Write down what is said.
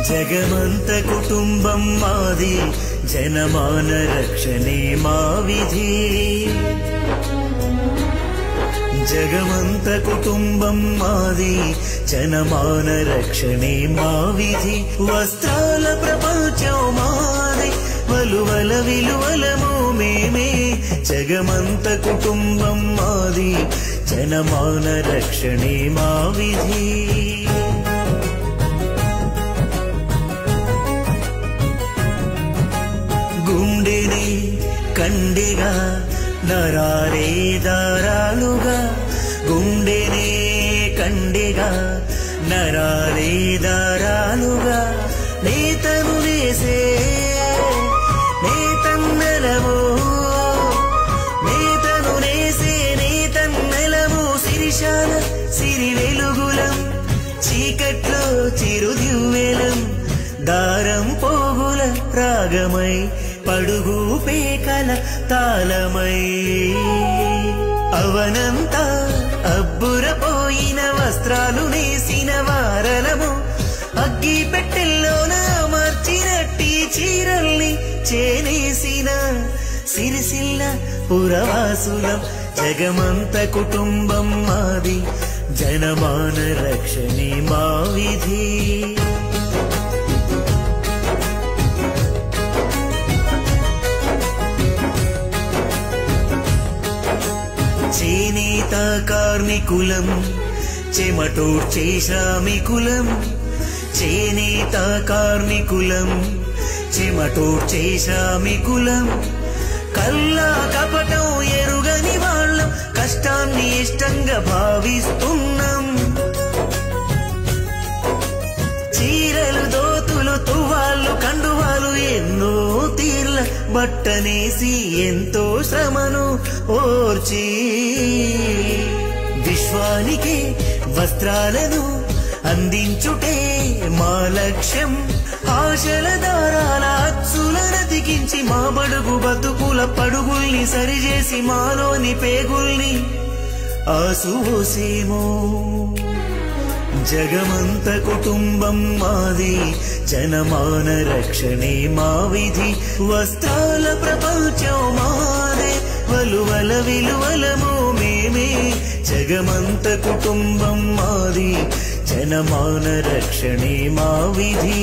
జగమంత కుటుంబం మాది, జనమాన రక్షణే మా విధి. జగమంత కుటుంబం మాది, జనమాన రక్షణే మా విధి. వస్త్రాల ప్రపంచం మాది, వలువల విలువలము మేమే. జగమంత కుటుంబం మాది, జనమాన రక్షణే మా విధి. గుండెని కండిగా నరాలే దారాలుగా, గుండెనే కండిగా నరాలే దారాలుగా, నేతను నేసే నేతన్నెలము, నేతను నేసే నేతన్నెలము. సిరిశాల సిరి వెలుగులం, చీకట్లో చిరుదివ్వెలం. దారం పోగుల రాగమై, పడుగు పేకల తాళమై. అవనంతా అబ్బురపోయిన వస్త్రాలు నేసిన వారలము, అగ్గి పెట్టెల్లోన మార్చినట్టి చీరల్ని చేనేసిన సిరిసిల్ల పురవాసులం. జగమంత కుటుంబం మాది, జనమాన రక్షణే మా విధి. చేనేత కార్మికులం, చెమటోడ్చే శ్రామికులం. చేనేత కార్మికులం, చెమటోడ్చే శ్రామికులం. కల్లా కపటం ఎరుగని వాళ్ళం, కష్టాన్ని ఇష్టంగా భావిస్తున్నాం. చీరలు దోతులు తువ్వాళ్ళు కండువాలు, ఎన్నో తీర్ల బట్టనేసి ఎంతో శ్రమను ఓర్చి. విశ్వానికి వస్త్రాలను అందించుటే మా లక్ష్యం. ఆశల దారాల అచ్చులనతికించి, మా బడుగు బతుకుల పడుగుల్ని సరిచేసి, మాలోని పేగుల్ని ఆసువోసేమో. జగమంత కుటుంబం మాది, జనమాన రక్షణే మా విధి. వస్త్రాల ప్రపంచం మాదే, వలువల విలువలము మేమే. జగమంత కుటుంబం మాది, జనమాన రక్షణే మా విధి.